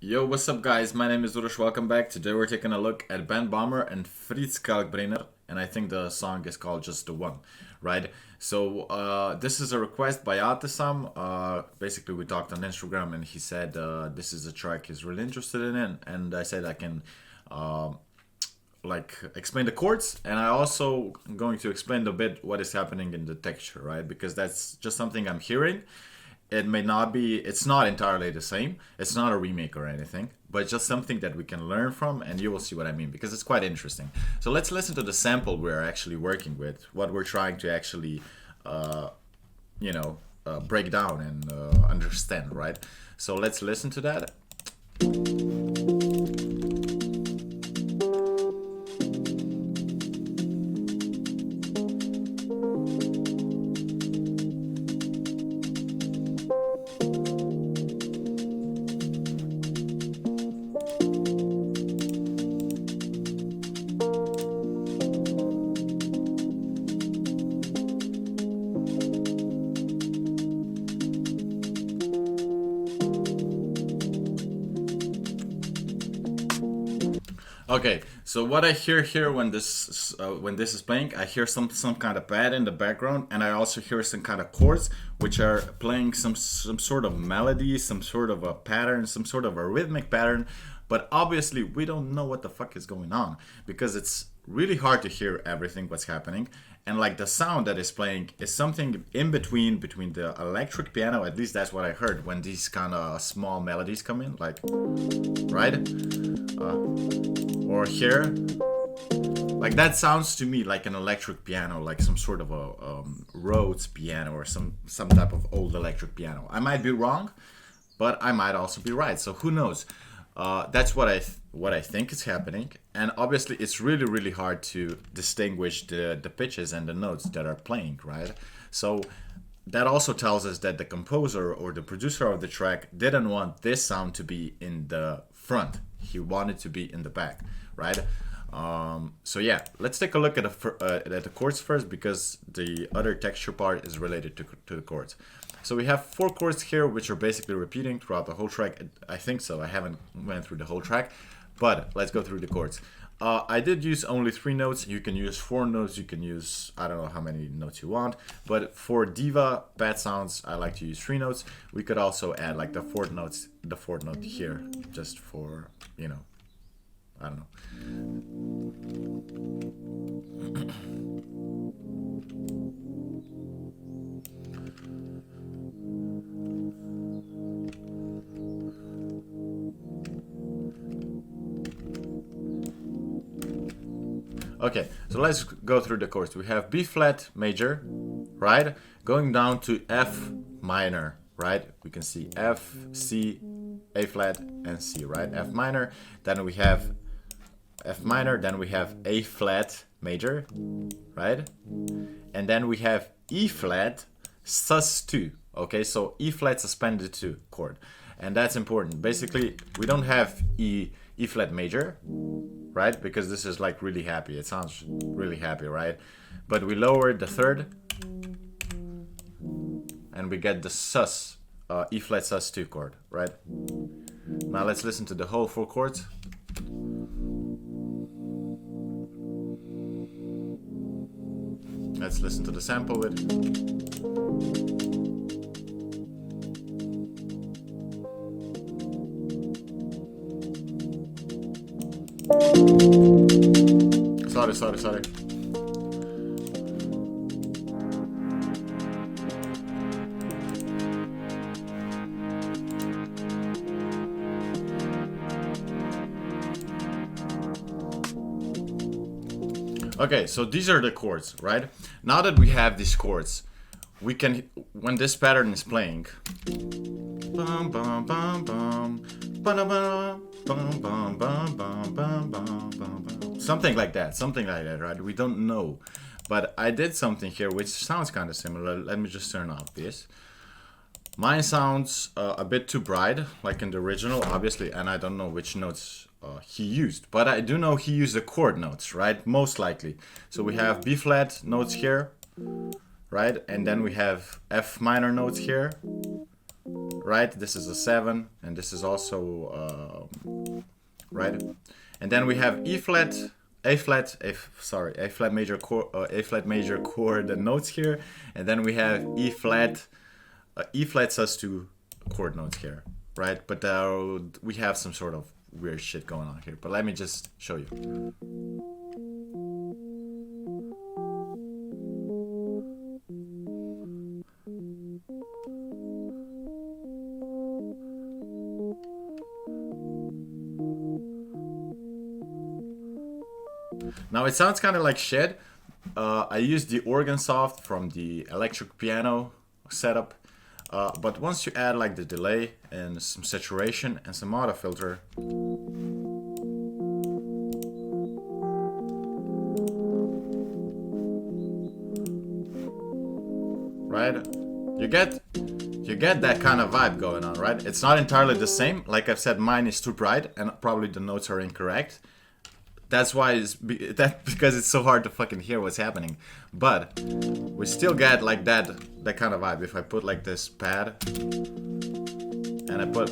Yo, what's up guys? My name is Urosh, welcome back. Today we're taking a look at Böhmer and Fritz Kalkbrenner, and I think the song is called Just the One, right? So this is a request by Atisam. Basically we talked on Instagram and he said this is a track he's really interested in it, and I said I can uh, explain the chords, and I also am going to explain a bit what is happening in the texture, right? Because that's just something I'm hearing. It may not be, it's not entirely the same, it's not a remake or anything, but just something that we can learn from, and you will see what I mean because it's quite interesting. So let's listen to the sample we're actually working with, what we're trying to actually uh, break down and understand, right? So let's listen to that. Okay, so what I hear here when this is playing, I hear some kind of pad in the background, and I also hear some kind of chords which are playing some sort of melody, some sort of a pattern, some sort of a rhythmic pattern. But obviously, we don't know what the fuck is going on because it's really hard to hear everything what's happening. And like the sound that is playing is something in between the electric piano. At least that's what I heard when these kind of small melodies come in, like right. Or here, like that sounds to me like an electric piano, like some sort of a Rhodes piano or some type of old electric piano. I might be wrong, but I might also be right. So who knows? That's what I think is happening, and obviously it's really hard to distinguish the pitches and the notes that are playing, right? So that also tells us that the composer or the producer of the track didn't want this sound to be in the front. He wanted to be in the back, right? So yeah, let's take a look at the chords first because the other texture part is related to the chords. So we have 4 chords here which are basically repeating throughout the whole track. I think so. I haven't went through the whole track, but let's go through the chords. I did use only 3 notes. You can use 4 notes. You can use, I don't know how many notes you want. But for diva bad sounds, I like to use 3 notes. We could also add like the fourth note here, just for, I don't know. Okay, so let's go through the chords. We have B flat major, right? Going down to F minor, right? We can see F, C, A flat, and C, right? F minor. Then we have F minor. Then we have A flat major, right? And then we have E flat sus2. Okay, so E flat suspended 2 chord, and that's important. Basically, we don't have E flat major, right? Because this is like really happy. It sounds really happy, right? But we lower the 3rd, and we get the sus, E flat sus2 chord, right? Now let's listen to the whole 4 chords. Let's listen to the sample with. Sorry. Okay, so these are the chords, right? Now that we have these chords, we can, when this pattern is playing, bum, bum, bum, bum, ba-da-ba, bum, bum, bum, bum, bum, bum, bum, something like that, right? We don't know. But I did something here which sounds kind of similar. Let me just turn off this. Mine sounds a bit too bright, like in the original, obviously, and I don't know which notes he used, but I do know he used the chord notes, right? Most likely. So we have B flat notes here, right? And then we have F minor notes here, right? This is a 7, and this is also right. And then we have E flat, A flat, A flat major chord notes here, and then we have E flat sus2 chord notes here, right? But we have some sort of weird shit going on here. But let me just show you. Now it sounds kind of like shit. I used the organ soft from the electric piano setup, but once you add like the delay and some saturation and some auto filter, right, you get that kind of vibe going on, right? It's not entirely the same. Like I've said, mine is too bright and probably the notes are incorrect. That's why because it's so hard to fucking hear what's happening. But we still get like that kind of vibe. If I put like this pad and I put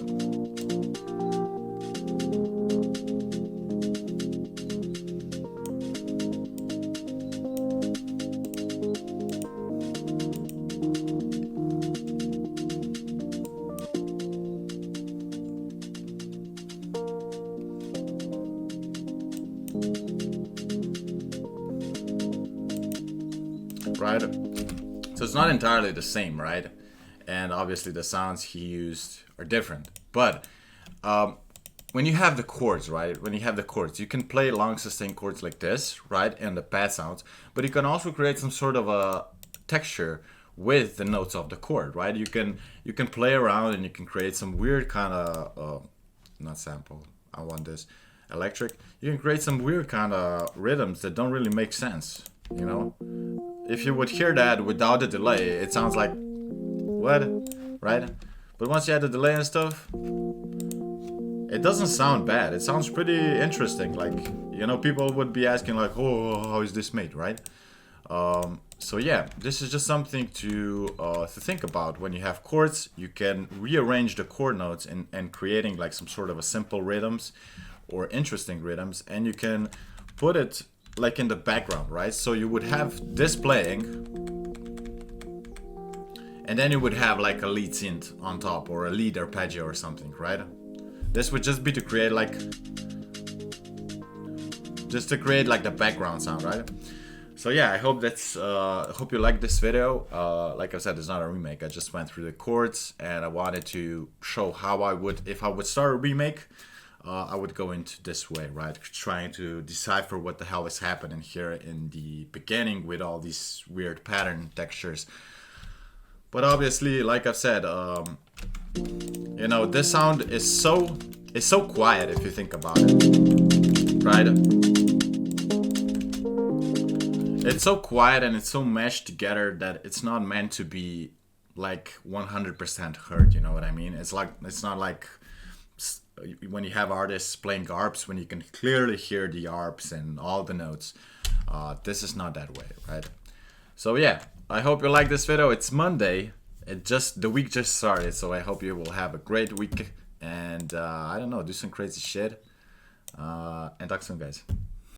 right? So it's not entirely the same, right? And obviously the sounds he used are different. But when you have the chords, right? When you have the chords, you can play long sustained chords like this, right? And the pad sounds. But you can also create some sort of a texture with the notes of the chord, right? You can play around and you can create some weird kind of not sample. I want this electric. You can create some weird kind of rhythms that don't really make sense, you know? If you would hear that without the delay, it sounds like, what? Right? But once you add the delay and stuff, it doesn't sound bad. It sounds pretty interesting. Like, you know, people would be asking like, oh, how is this made, right? So yeah, this is just something to think about. When you have chords, you can rearrange the chord notes and creating like some sort of a simple rhythms or interesting rhythms, and you can put it like in the background, right? So you would have this playing, and then you would have like a lead synth on top or a lead arpeggio or something, right? This would just be to create like, the background sound, right? So yeah, I hope hope you like this video. Like I said, it's not a remake. I just went through the chords and I wanted to show how I would, if I would start a remake, I would go into this way, right? Trying to decipher what the hell is happening here in the beginning with all these weird pattern textures. But obviously, like I've said, you know, this sound is so quiet if you think about it, right? It's so quiet and it's so meshed together that it's not meant to be like 100% heard, you know what I mean? It's not like when you have artists playing arps, when you can clearly hear the arps and all the notes. This is not that way, right? So yeah, I hope you like this video. It's Monday. The week just started, so I hope you will have a great week and I don't know, do some crazy shit. And talk soon, guys.